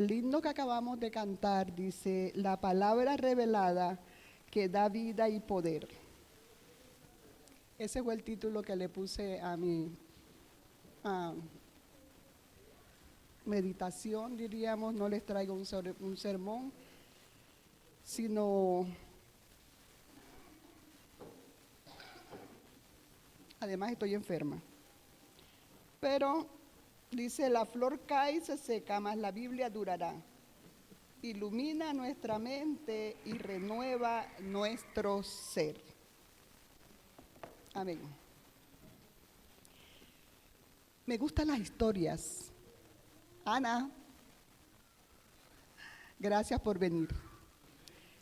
El himno que acabamos de cantar dice, la palabra revelada que da vida y poder. Ese fue el título que le puse a mi meditación, diríamos. No les traigo un sermón, sino, además estoy enferma. Pero dice, la flor cae y se seca, mas la Biblia durará. Ilumina nuestra mente y renueva nuestro ser. Amén. Me gustan las historias. Ana, gracias por venir.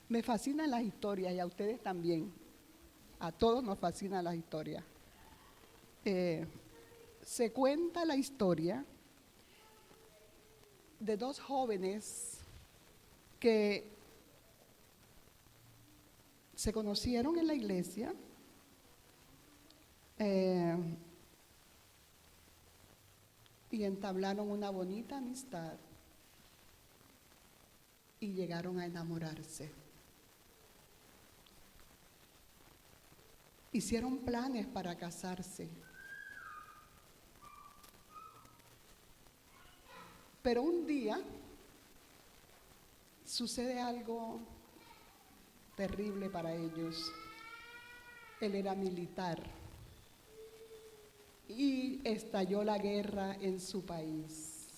Me fascinan las historias y a ustedes también. A todos nos fascinan las historias. Se cuenta la historia de dos jóvenes que se conocieron en la iglesia, y entablaron una bonita amistad y llegaron a enamorarse. Hicieron planes para casarse. Pero un día sucede algo terrible para ellos. Él era militar y estalló la guerra en su país.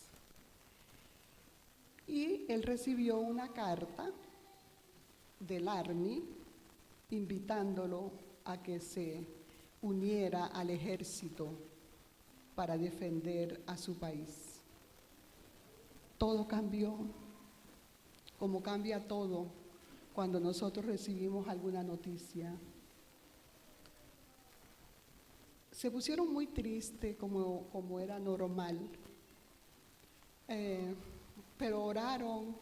Y él recibió una carta del Army invitándolo a que se uniera al ejército para defender a su país. Todo cambió, como cambia todo cuando nosotros recibimos alguna noticia. Se pusieron muy tristes como era normal, pero oraron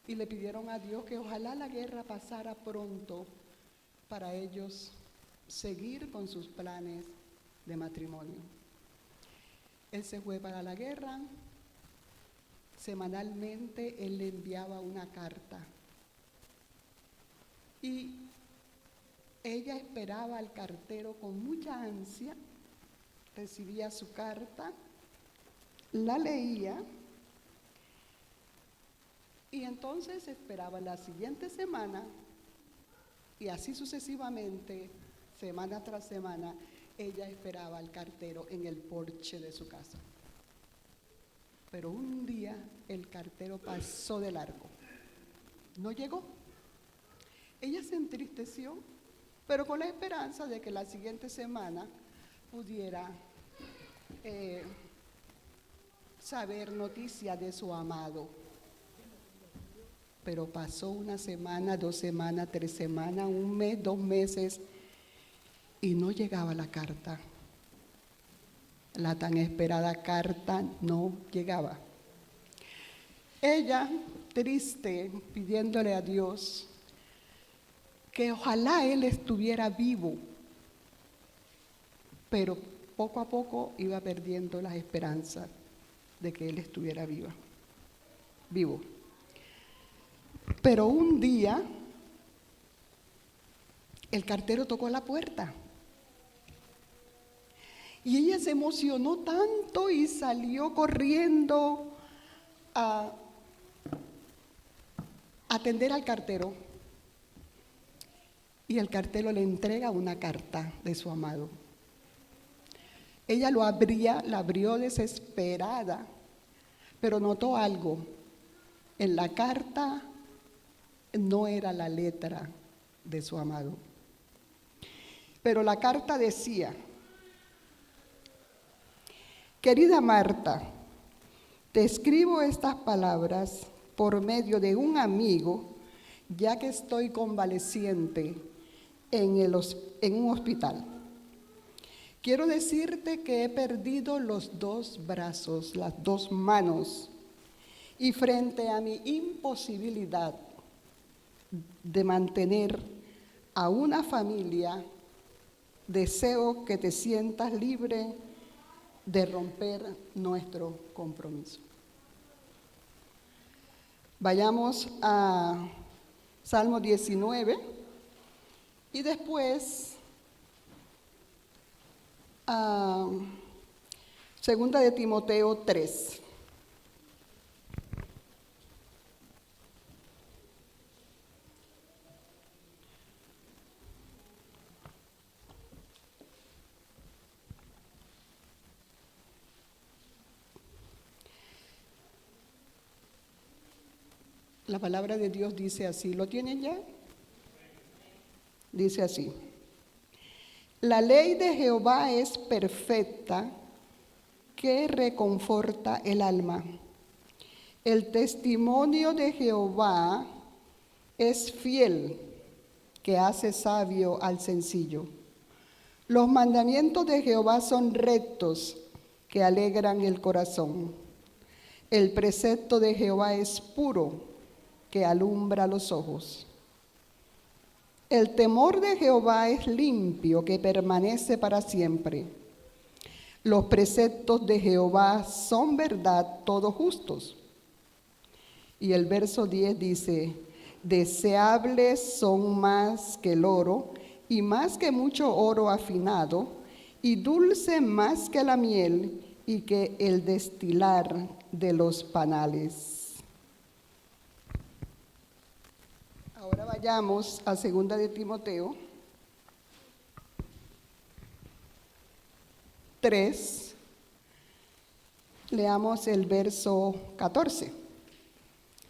y le pidieron a Dios que ojalá la guerra pasara pronto para ellos seguir con sus planes de matrimonio. Él se fue para la guerra. Semanalmente él le enviaba una carta y ella esperaba al cartero con mucha ansia, recibía su carta, la leía y entonces esperaba la siguiente semana y así sucesivamente, semana tras semana, ella esperaba al cartero en el porche de su casa. Pero un día el cartero pasó de largo, no llegó. Ella se entristeció, pero con la esperanza de que la siguiente semana pudiera saber noticias de su amado. Pero pasó una semana, 2 semanas, 3 semanas, 1 mes, 2 meses y no llegaba la carta. La tan esperada carta no llegaba. Ella, triste, pidiéndole a Dios que ojalá él estuviera vivo, pero poco a poco iba perdiendo las esperanzas de que él estuviera vivo. Pero un día, el cartero tocó la puerta. Y ella se emocionó tanto y salió corriendo a atender al cartero. Y el cartero le entrega una carta de su amado. Ella la abrió desesperada, pero notó algo. En la carta no era la letra de su amado. Pero la carta decía: querida Marta, te escribo estas palabras por medio de un amigo, ya que estoy convaleciente en un hospital. Quiero decirte que he perdido los 2 brazos, las 2 manos, y frente a mi imposibilidad de mantener a una familia, deseo que te sientas libre de romper nuestro compromiso. Vayamos a Salmo 19 y después a Segunda de Timoteo 3. La palabra de Dios dice así, ¿lo tienen ya? Dice así: la ley de Jehová es perfecta, que reconforta el alma. El testimonio de Jehová es fiel, que hace sabio al sencillo. Los mandamientos de Jehová son rectos, que alegran el corazón. El precepto de Jehová es puro, que alumbra los ojos. El temor de Jehová es limpio, que permanece para siempre. Los preceptos de Jehová son verdad, todos justos. Y el verso 10 dice: deseables son más que el oro, y más que mucho oro afinado, y dulce más que la miel, y que el destilar de los panales. Ahora vayamos a Segunda de Timoteo 3. Leamos el verso 14.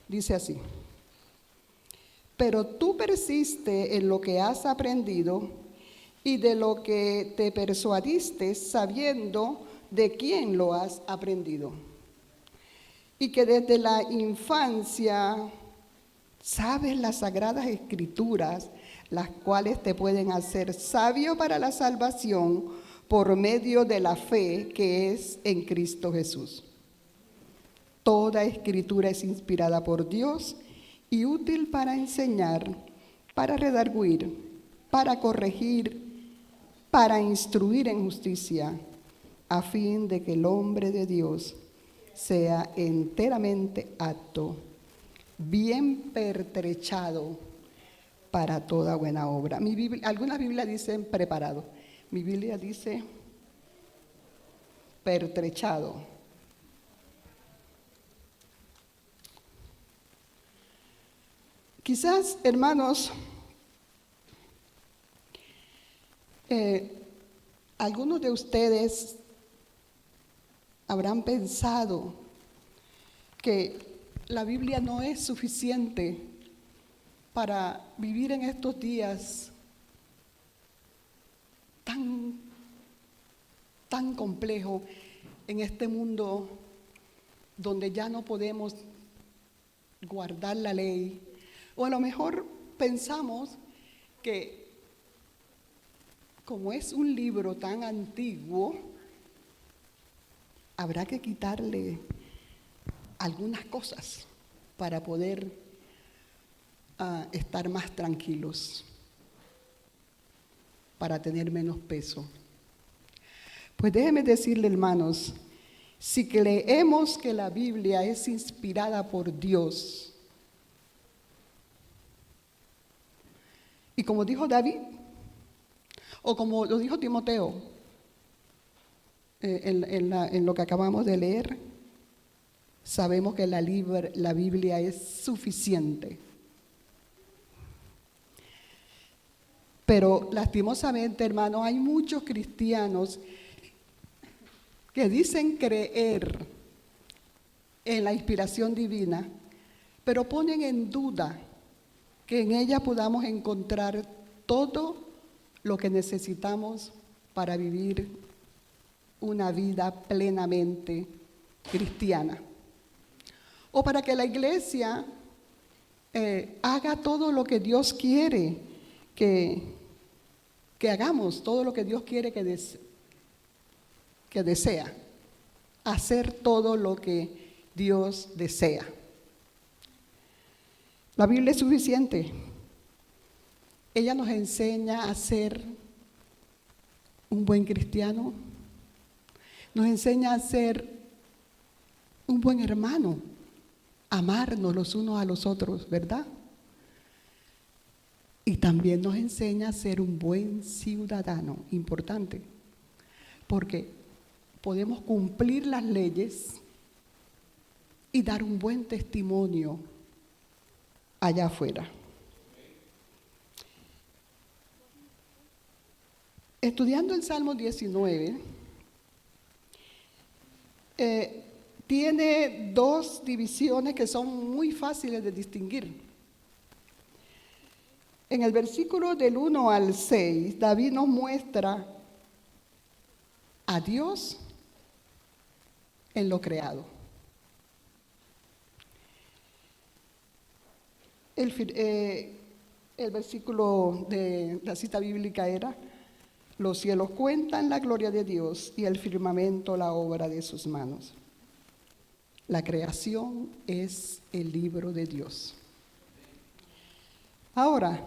Dice así: pero tú persiste en lo que has aprendido y de lo que te persuadiste, sabiendo de quién lo has aprendido, y que desde la infancia sabes las sagradas escrituras, las cuales te pueden hacer sabio para la salvación por medio de la fe que es en Cristo Jesús. Toda escritura es inspirada por Dios y útil para enseñar, para redarguir, para corregir, para instruir en justicia, a fin de que el hombre de Dios sea enteramente apto, bien pertrechado para toda buena obra. Algunas Biblias dicen preparado, mi Biblia dice pertrechado. Quizás, hermanos, algunos de ustedes habrán pensado que la Biblia no es suficiente para vivir en estos días tan complejo, en este mundo donde ya no podemos guardar la ley. O a lo mejor pensamos que como es un libro tan antiguo, habrá que quitarle algunas cosas para poder estar más tranquilos, para tener menos peso. Pues déjenme decirle, hermanos, si creemos que la Biblia es inspirada por Dios, y como dijo David, o como lo dijo Timoteo, en lo que acabamos de leer, sabemos que la Biblia es suficiente. Pero lastimosamente, hermanos, hay muchos cristianos que dicen creer en la inspiración divina, pero ponen en duda que en ella podamos encontrar todo lo que necesitamos para vivir una vida plenamente cristiana. O para que la iglesia haga todo lo que Dios quiere que hagamos, todo lo que Dios quiere que desea. Hacer todo lo que Dios desea. La Biblia es suficiente. Ella nos enseña a ser un buen cristiano. Nos enseña a ser un buen hermano. amarnos los unos a los otros, ¿verdad? Y también nos enseña a ser un buen ciudadano, importante, porque podemos cumplir las leyes y dar un buen testimonio allá afuera. Estudiando el Salmo 19, tiene dos divisiones que son muy fáciles de distinguir. En el versículo del 1 al 6, David nos muestra a Dios en lo creado. El versículo de la cita bíblica era: los cielos cuentan la gloria de Dios y el firmamento la obra de sus manos. La creación es el libro de Dios. Ahora,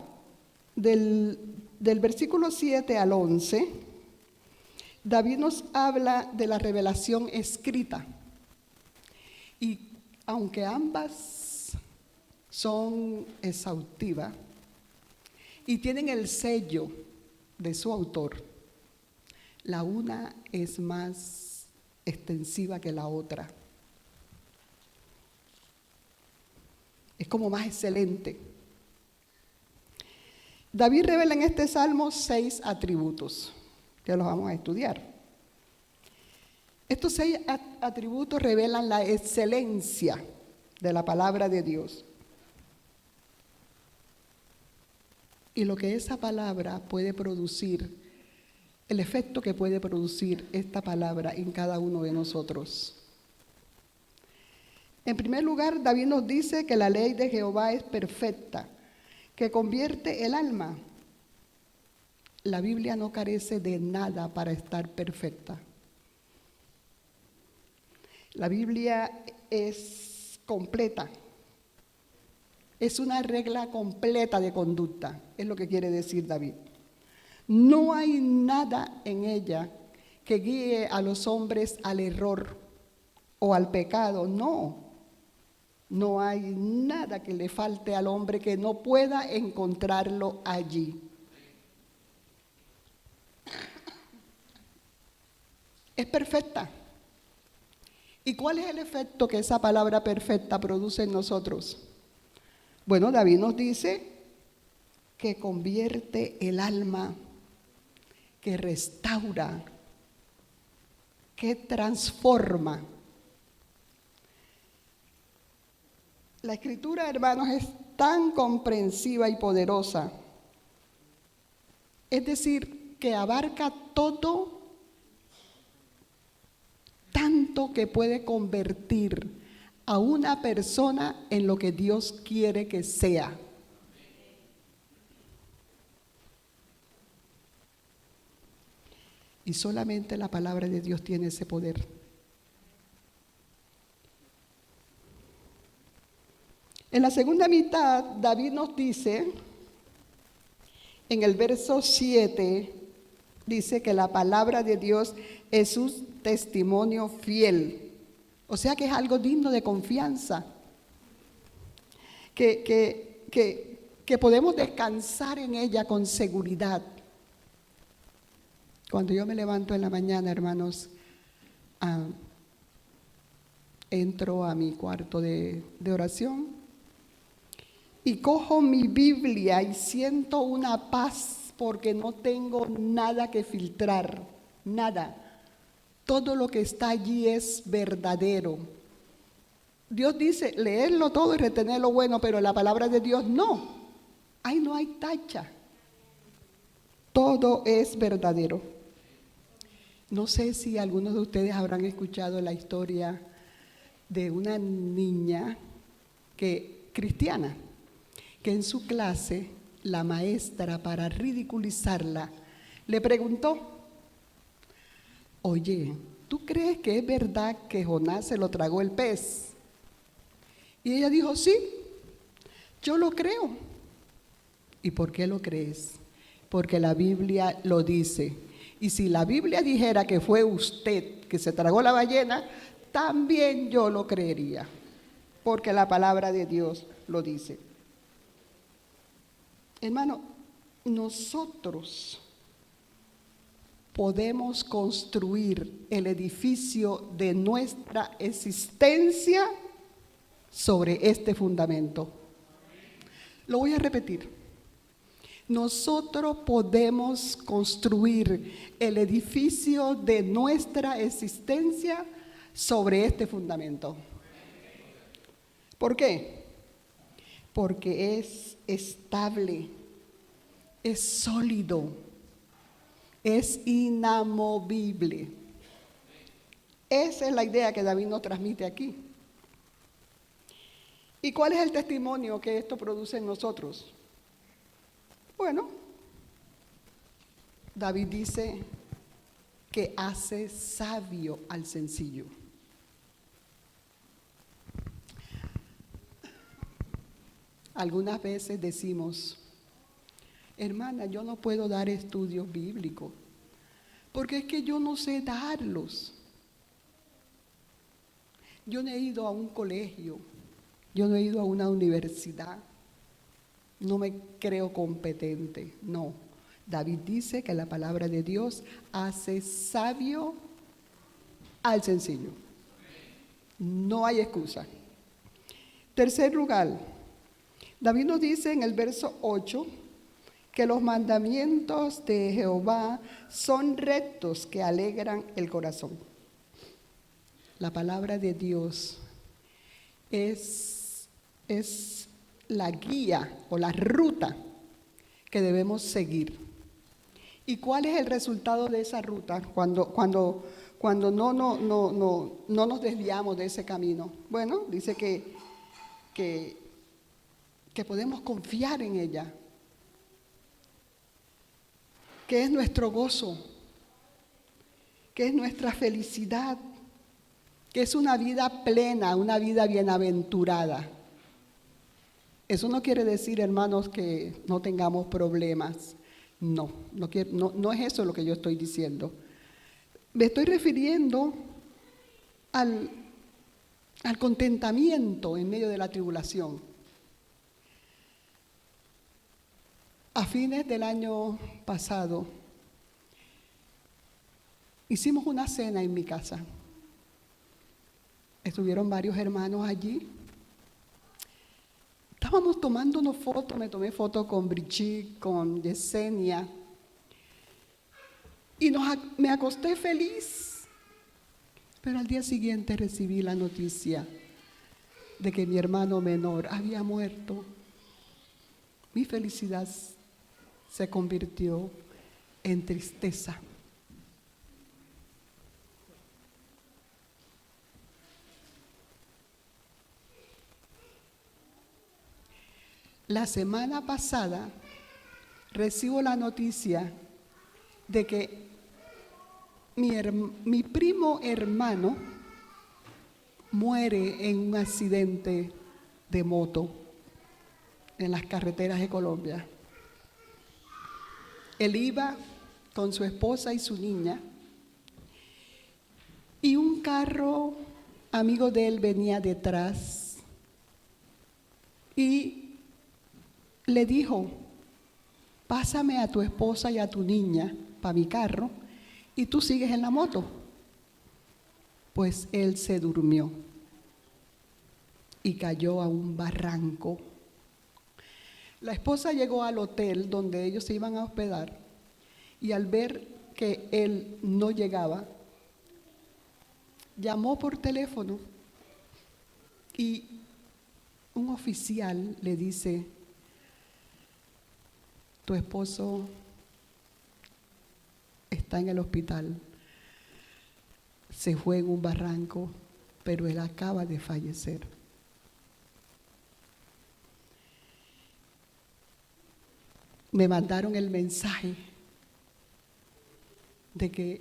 del versículo 7 al 11, David nos habla de la revelación escrita. Y aunque ambas son exhaustivas y tienen el sello de su autor, la una es más extensiva que la otra. Es como más excelente. David revela en este salmo 6 atributos, que los vamos a estudiar. Estos 6 atributos revelan la excelencia de la palabra de Dios y lo que esa palabra puede producir, el efecto que puede producir esta palabra en cada uno de nosotros. En primer lugar, David nos dice que la ley de Jehová es perfecta, que convierte el alma. La Biblia no carece de nada para estar perfecta. La Biblia es completa. Es una regla completa de conducta, es lo que quiere decir David. No hay nada en ella que guíe a los hombres al error o al pecado, no. No hay nada que le falte al hombre que no pueda encontrarlo allí. Es perfecta. ¿Y cuál es el efecto que esa palabra perfecta produce en nosotros? Bueno, David nos dice que convierte el alma, que restaura, que transforma. La Escritura, hermanos, es tan comprensiva y poderosa. Es decir, que abarca todo, tanto que puede convertir a una persona en lo que Dios quiere que sea. Y solamente la palabra de Dios tiene ese poder. En la segunda mitad, David nos dice, en el verso 7, dice que la palabra de Dios es un testimonio fiel. O sea que es algo digno de confianza. Que podemos descansar en ella con seguridad. Cuando yo me levanto en la mañana, hermanos, entro a mi cuarto de oración y cojo mi Biblia y siento una paz porque no tengo nada que filtrar, nada. Todo lo que está allí es verdadero. Dios dice, leerlo todo y retener lo bueno, pero la palabra de Dios no. Ahí no hay tacha. Todo es verdadero. No sé si algunos de ustedes habrán escuchado la historia de una niña cristiana, que en su clase la maestra, para ridiculizarla, le preguntó: oye, ¿tú crees que es verdad que Jonás se lo tragó el pez? Y ella dijo: sí, yo lo creo. ¿Y por qué lo crees? Porque la Biblia lo dice. Y si la Biblia dijera que fue usted que se tragó la ballena, también yo lo creería. porque la palabra de Dios lo dice. Hermano, nosotros podemos construir el edificio de nuestra existencia sobre este fundamento. Lo voy a repetir. Nosotros podemos construir el edificio de nuestra existencia sobre este fundamento. ¿Por qué? Porque es estable, es sólido, es inamovible. Esa es la idea que David nos transmite aquí. ¿Y cuál es el testimonio que esto produce en nosotros? Bueno, David dice que hace sabio al sencillo. Algunas veces decimos, hermana, yo no puedo dar estudios bíblicos, porque es que yo no sé darlos. Yo no he ido a un colegio, yo no he ido a una universidad, no me creo competente. No, David dice que la palabra de Dios hace sabio al sencillo. No hay excusa. Tercer lugar, David nos dice en el verso 8 que los mandamientos de Jehová son rectos que alegran el corazón. La palabra de Dios es la guía o la ruta que debemos seguir. ¿Y cuál es el resultado de esa ruta cuando no nos desviamos de ese camino? Bueno, dice que podemos confiar en ella, que es nuestro gozo, que es nuestra felicidad, que es una vida plena, una vida bienaventurada. Eso no quiere decir, hermanos, que no tengamos problemas. No es eso lo que yo estoy diciendo. Me estoy refiriendo al contentamiento en medio de la tribulación. A fines del año pasado, hicimos una cena en mi casa. Estuvieron varios hermanos allí. Estábamos tomándonos fotos, me tomé fotos con Brigitte, con Yesenia. Y me acosté feliz. Pero al día siguiente recibí la noticia de que mi hermano menor había muerto. Mi felicidad se convirtió en tristeza. La semana pasada recibo la noticia de que mi primo hermano muere en un accidente de moto en las carreteras de Colombia. Él iba con su esposa y su niña y un carro amigo de él venía detrás y le dijo: pásame a tu esposa y a tu niña para mi carro y tú sigues en la moto. Pues él se durmió y cayó a un barranco. La esposa llegó al hotel donde ellos se iban a hospedar y al ver que él no llegaba, llamó por teléfono y un oficial le dice: tu esposo está en el hospital, se fue en un barranco, pero él acaba de fallecer. Me mandaron el mensaje de que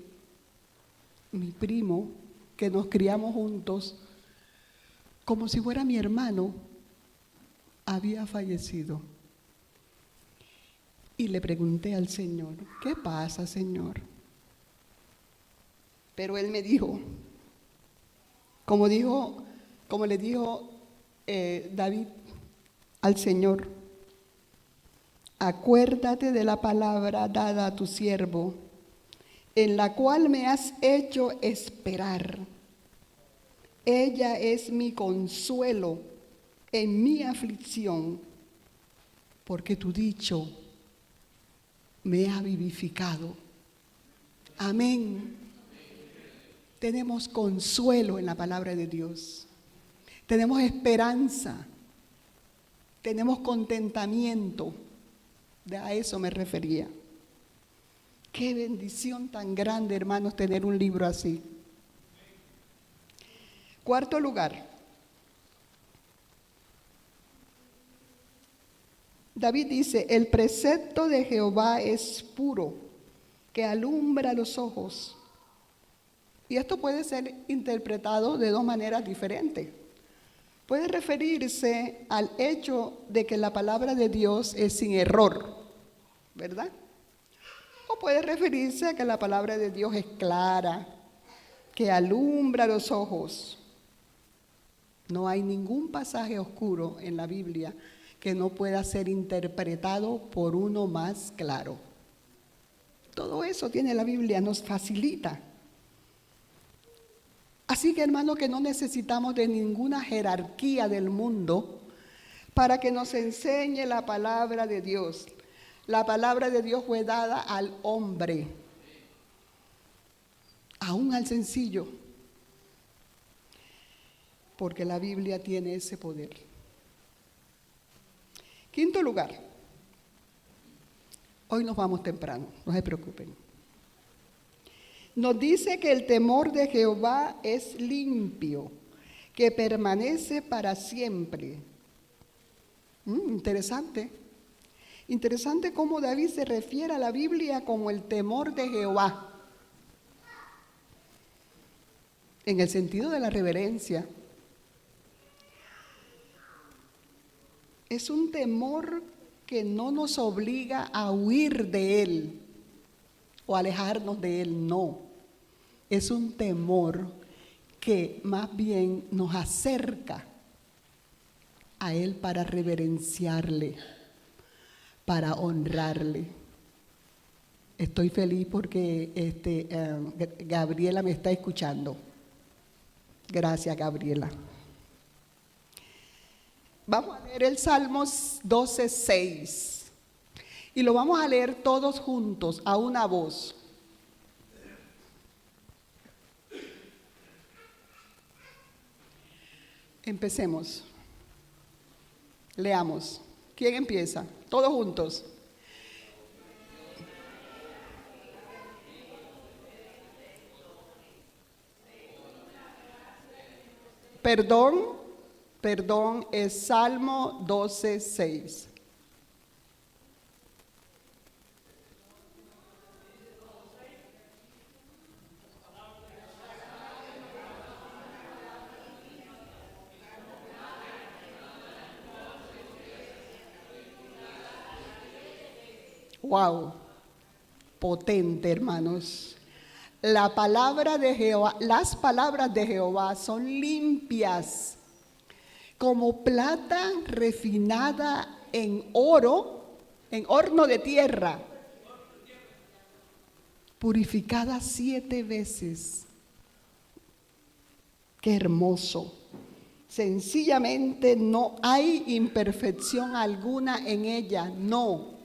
mi primo, que nos criamos juntos, como si fuera mi hermano, había fallecido. Y le pregunté al Señor: ¿qué pasa, Señor? Pero Él me dijo, como le dijo David al Señor: acuérdate de la palabra dada a tu siervo, en la cual me has hecho esperar. Ella es mi consuelo en mi aflicción, porque tu dicho me ha vivificado. Amén. Tenemos consuelo en la palabra de Dios. Tenemos esperanza. Tenemos contentamiento. A eso me refería. Qué bendición tan grande, hermanos, tener un libro así. Cuarto lugar. David dice: el precepto de Jehová es puro, que alumbra los ojos. Y esto puede ser interpretado de dos maneras diferentes. Puede referirse al hecho de que la palabra de Dios es sin error, ¿verdad? O puede referirse a que la palabra de Dios es clara, que alumbra los ojos. No hay ningún pasaje oscuro en la Biblia que no pueda ser interpretado por uno más claro. Todo eso tiene la Biblia, nos facilita. Así que, hermano, que no necesitamos de ninguna jerarquía del mundo para que nos enseñe la palabra de Dios. La palabra de Dios fue dada al hombre, aún al sencillo, porque la Biblia tiene ese poder. Quinto lugar. Hoy nos vamos temprano, no se preocupen. Nos dice que el temor de Jehová es limpio, que permanece para siempre. Interesante. Interesante cómo David se refiere a la Biblia como el temor de Jehová, en el sentido de la reverencia. Es un temor que no nos obliga a huir de Él o alejarnos de Él, no. Es un temor que más bien nos acerca a Él para reverenciarle, para honrarle. Estoy feliz porque Gabriela me está escuchando. Gracias, Gabriela. Vamos a leer el Salmos 12:6 y lo vamos a leer todos juntos a una voz. Empecemos. Leamos. ¿Quién empieza? Todos juntos. Perdón, es Salmo 12:6. Wow, potente, hermanos. La palabra de Jehová, las palabras de Jehová son limpias, como plata refinada en oro, en horno de tierra, purificada 7 veces. Qué hermoso. Sencillamente no hay imperfección alguna en ella, no.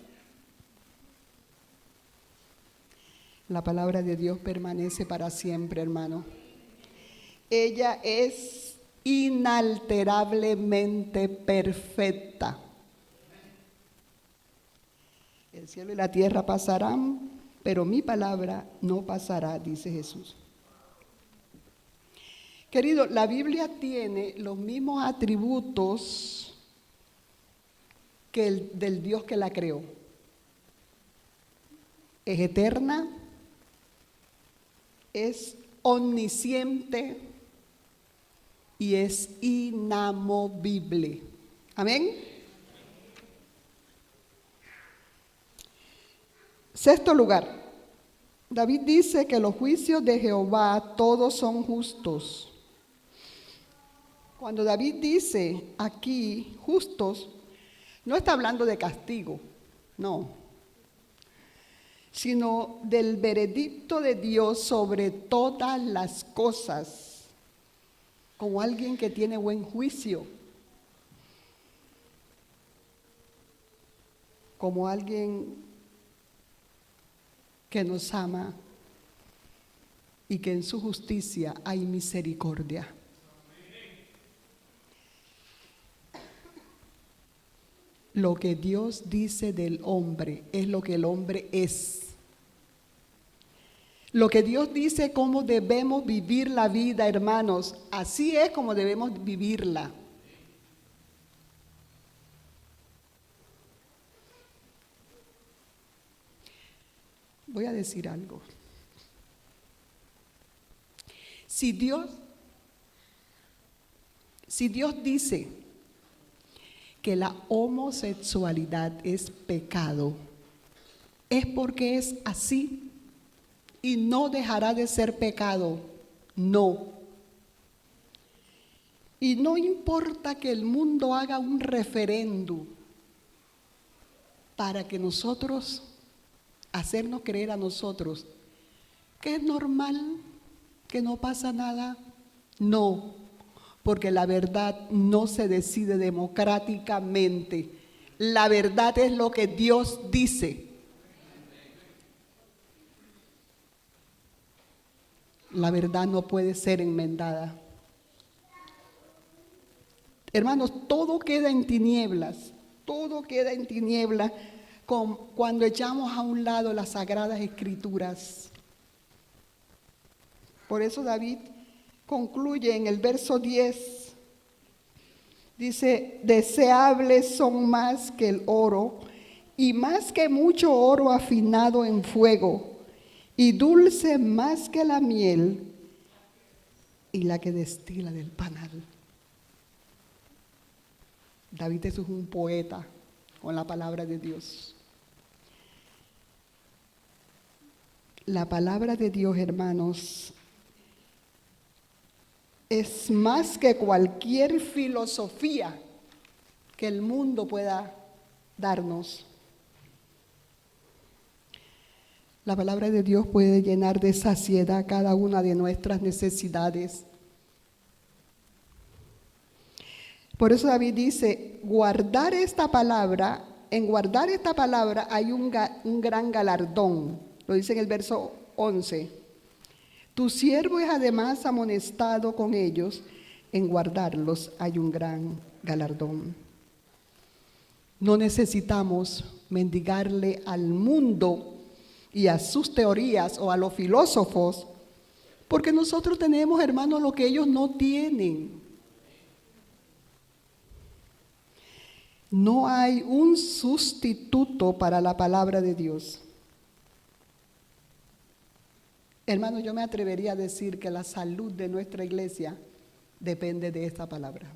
La palabra de Dios permanece para siempre, hermano. Ella es inalterablemente perfecta. El cielo y la tierra pasarán, pero mi palabra no pasará, dice Jesús. Querido, la Biblia tiene los mismos atributos que del Dios que la creó. Es eterna, es omnisciente y es inamovible. Amén. Sexto lugar, David dice que los juicios de Jehová todos son justos. Cuando David dice aquí justos, no está hablando de castigo, no, sino del veredicto de Dios sobre todas las cosas, como alguien que tiene buen juicio, como alguien que nos ama y que en su justicia hay misericordia. Lo que Dios dice del hombre es lo que el hombre es. Lo que Dios dice cómo debemos vivir la vida, hermanos, así es como debemos vivirla. Voy a decir algo. Si Dios dice que la homosexualidad es pecado, es porque es así y no dejará de ser pecado, no. Y no importa que el mundo haga un referéndum para que nosotros, hacernos creer a nosotros que es normal, que no pasa nada, no. Porque la verdad no se decide democráticamente. La verdad es lo que Dios dice. La verdad no puede ser enmendada. Hermanos, todo queda en tinieblas. Todo queda en tinieblas cuando echamos a un lado las sagradas escrituras. Por eso David concluye en el verso 10, dice, deseables son más que el oro y más que mucho oro afinado en fuego y dulce más que la miel y la que destila del panal. David es un poeta con la palabra de Dios. La palabra de Dios, hermanos, es más que cualquier filosofía que el mundo pueda darnos. La palabra de Dios puede llenar de saciedad cada una de nuestras necesidades. Por eso David dice, guardar esta palabra, en guardar esta palabra hay un gran galardón. Lo dice en el verso 11. Tu siervo es además amonestado con ellos, en guardarlos hay un gran galardón. No necesitamos mendigarle al mundo y a sus teorías o a los filósofos, porque nosotros tenemos, hermanos, lo que ellos no tienen. No hay un sustituto para la palabra de Dios. Hermano, yo me atrevería a decir que la salud de nuestra iglesia depende de esta palabra.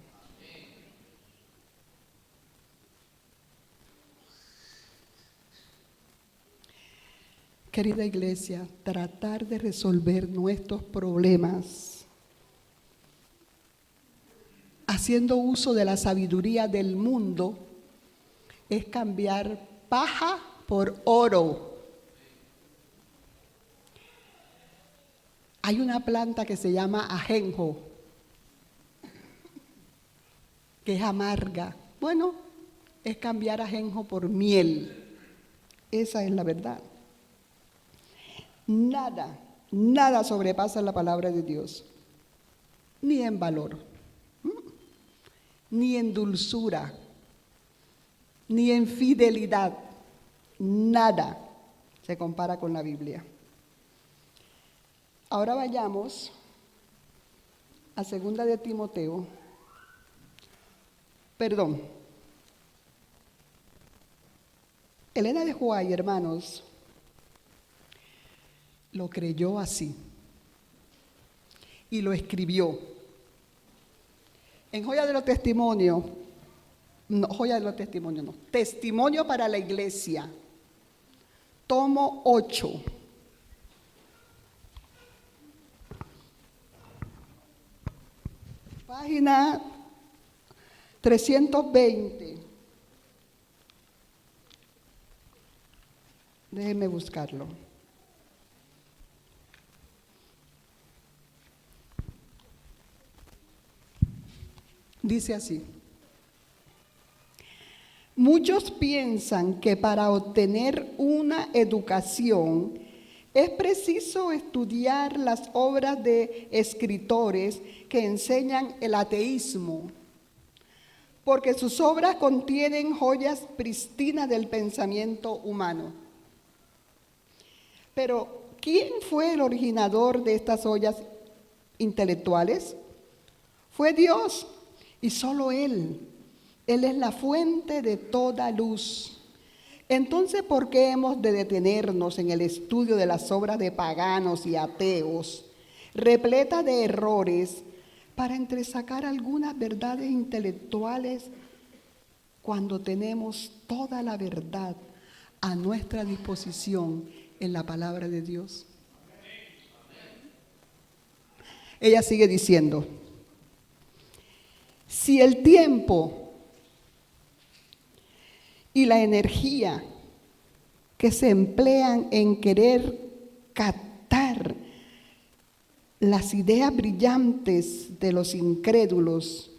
Querida iglesia, tratar de resolver nuestros problemas haciendo uso de la sabiduría del mundo es cambiar paja por oro. Hay una planta que se llama ajenjo, que es amarga. Bueno, es cambiar ajenjo por miel. Esa es la verdad. Nada sobrepasa la palabra de Dios, ni en valor, ni en dulzura, ni en fidelidad. Nada se compara con la Biblia. Ahora vayamos a 2 de Timoteo. Elena de White, hermanos, lo creyó así y lo escribió. En Testimonio para la Iglesia, tomo 8. Página 320. Déjenme buscarlo. Dice así: muchos piensan que para obtener una educación es preciso estudiar las obras de escritores que enseñan el ateísmo, porque sus obras contienen joyas pristinas del pensamiento humano. Pero, ¿quién fue el originador de estas joyas intelectuales? Fue Dios, y solo Él. Él es la fuente de toda luz. Entonces, ¿por qué hemos de detenernos en el estudio de las obras de paganos y ateos, repletas de errores, para entresacar algunas verdades intelectuales, cuando tenemos toda la verdad a nuestra disposición en la palabra de Dios? Ella sigue diciendo: si el tiempo y la energía que se emplean en querer captar las ideas brillantes de los incrédulos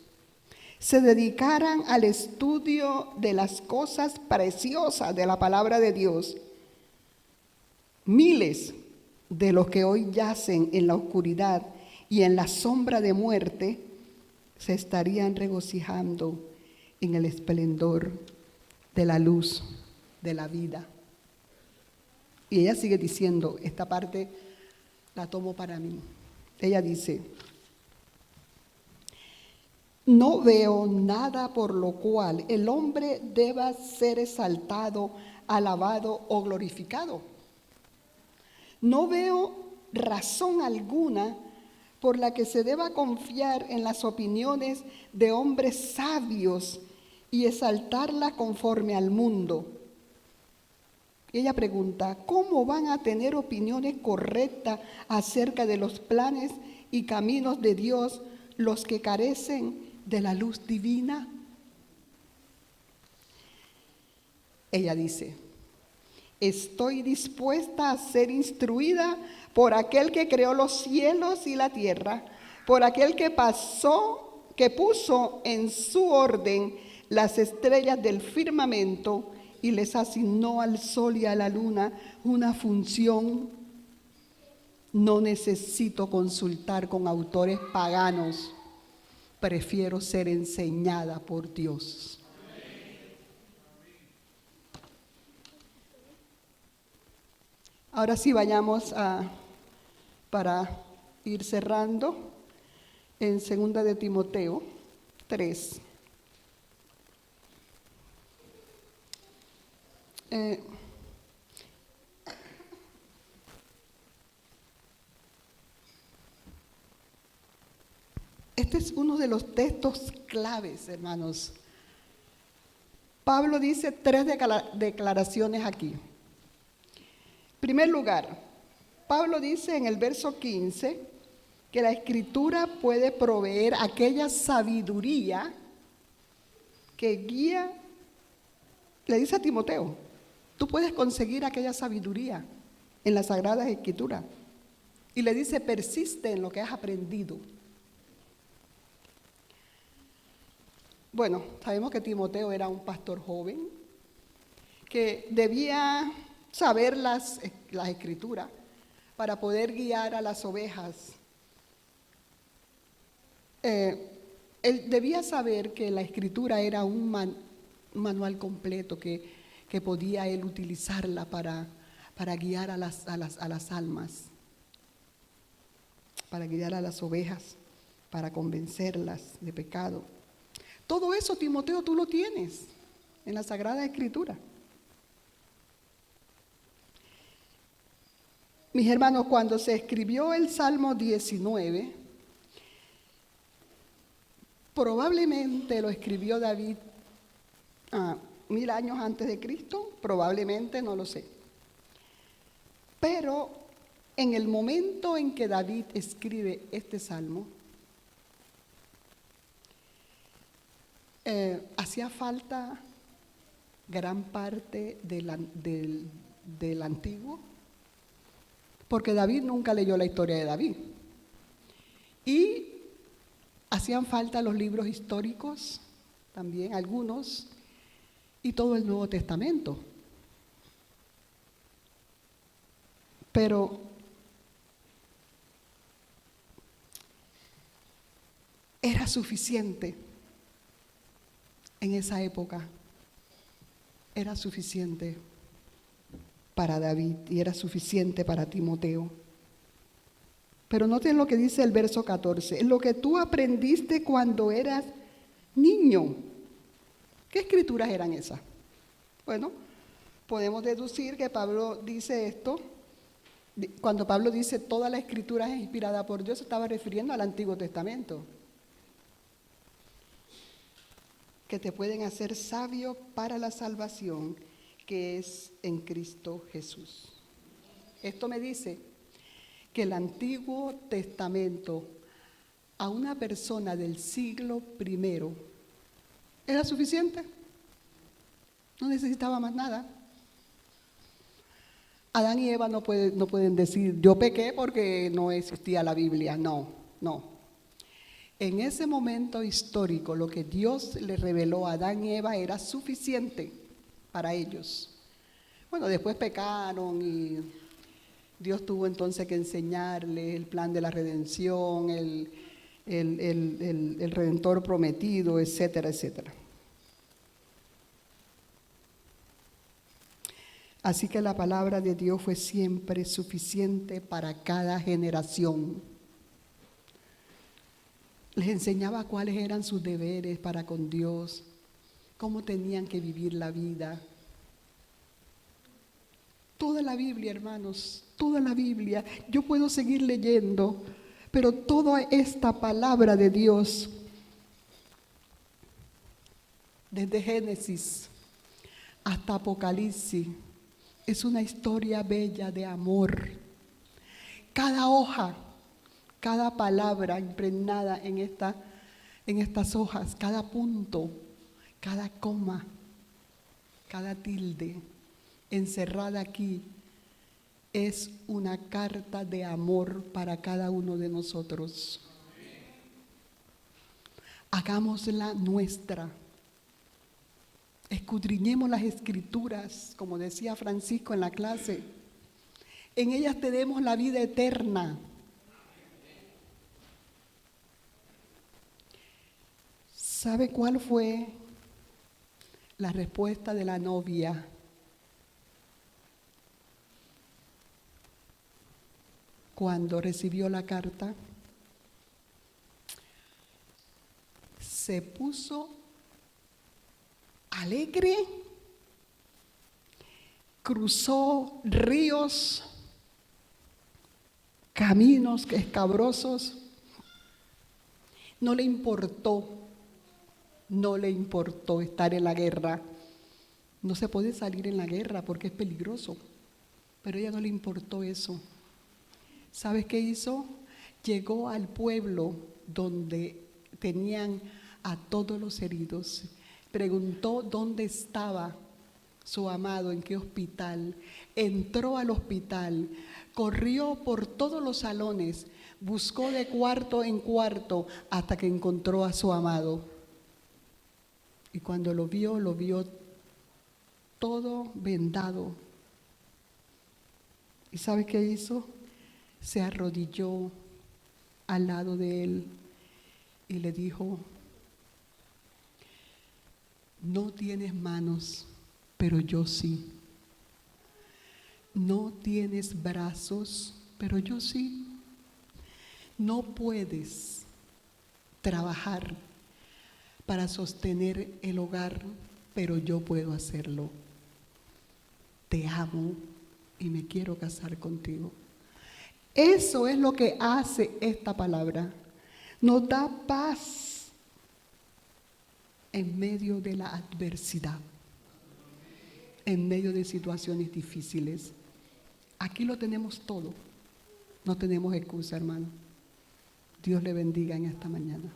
se dedicaran al estudio de las cosas preciosas de la palabra de Dios, miles de los que hoy yacen en la oscuridad y en la sombra de muerte se estarían regocijando en el esplendor de la luz de la vida. Y ella sigue diciendo, esta parte la tomo para mí. Ella dice: no veo nada por lo cual el hombre deba ser exaltado, alabado o glorificado. No veo razón alguna por la que se deba confiar en las opiniones de hombres sabios y exaltarlas conforme al mundo. Ella pregunta: ¿cómo van a tener opiniones correctas acerca de los planes y caminos de Dios los que carecen de la luz divina? Ella dice: estoy dispuesta a ser instruida por aquel que creó los cielos y la tierra, por aquel que puso en su orden las estrellas del firmamento y les asignó al sol y a la luna una función. No necesito consultar con autores paganos, prefiero ser enseñada por Dios. Ahora sí, vayamos para ir cerrando, en 2 de Timoteo 3. Este es uno de los textos claves, hermanos. Pablo dice 3 declaraciones aquí. En primer lugar, Pablo dice en el verso 15 que la Escritura puede proveer aquella sabiduría que guía. Le dice a Timoteo: tú puedes conseguir aquella sabiduría en las Sagradas Escrituras. Y le dice: persiste en lo que has aprendido. Bueno, sabemos que Timoteo era un pastor joven que debía saber las Escrituras para poder guiar a las ovejas. Él debía saber que la Escritura era un manual completo que podía él utilizarla para guiar a las almas, para guiar a las ovejas, para convencerlas de pecado. Todo eso, Timoteo, tú lo tienes en la Sagrada Escritura. Mis hermanos, cuando se escribió el Salmo 19, probablemente lo escribió David 1000 años antes de Cristo, probablemente, no lo sé. Pero en el momento en que David escribe este salmo, hacía falta gran parte del Antiguo, porque David nunca leyó la historia de David. Y hacían falta los libros históricos, también algunos, y todo el Nuevo Testamento. Pero era suficiente en esa época, era suficiente para David y era suficiente para Timoteo. Pero noten lo que dice el verso 14, lo que tú aprendiste cuando eras niño. ¿Qué escrituras eran esas? Bueno, podemos deducir que Pablo dice esto, cuando Pablo dice toda la escritura es inspirada por Dios, se estaba refiriendo al Antiguo Testamento, que te pueden hacer sabio para la salvación que es en Cristo Jesús. Esto me dice que el Antiguo Testamento a una persona del siglo I era suficiente, no necesitaba más nada. Adán y Eva no pueden decir, yo pequé porque no existía la Biblia. No. En ese momento histórico, lo que Dios le reveló a Adán y Eva era suficiente para ellos. Bueno, después pecaron y Dios tuvo entonces que enseñarles el plan de la redención, el Redentor prometido, etcétera, etcétera. Así que la palabra de Dios fue siempre suficiente para cada generación. Les enseñaba cuáles eran sus deberes para con Dios, cómo tenían que vivir la vida. Toda la Biblia, hermanos, toda la Biblia. Yo puedo seguir leyendo, pero toda esta palabra de Dios, desde Génesis hasta Apocalipsis, es una historia bella de amor. Cada hoja, cada palabra impregnada en estas hojas, cada punto, cada coma, cada tilde encerrada aquí, es una carta de amor para cada uno de nosotros. Hagámosla nuestra. Escudriñemos las Escrituras, como decía Francisco en la clase. En ellas tenemos la vida eterna. ¿Sabe cuál fue la respuesta de la novia? Cuando recibió la carta, se puso alegre, cruzó ríos, caminos escabrosos, no le importó estar en la guerra. No se puede salir en la guerra porque es peligroso, pero a ella no le importó eso. ¿Sabes qué hizo? Llegó al pueblo donde tenían a todos los heridos. Preguntó dónde estaba su amado, en qué hospital. Entró al hospital, corrió por todos los salones, buscó de cuarto en cuarto hasta que encontró a su amado. Y cuando lo vio todo vendado. ¿Y sabe qué hizo? Se arrodilló al lado de él y le dijo: no tienes manos, pero yo sí. No tienes brazos, pero yo sí. No puedes trabajar para sostener el hogar, pero yo puedo hacerlo. Te amo y me quiero casar contigo. Eso es lo que hace esta palabra. Nos da paz en medio de la adversidad, en medio de situaciones difíciles. Aquí lo tenemos todo. No tenemos excusa, hermano. Dios le bendiga en esta mañana.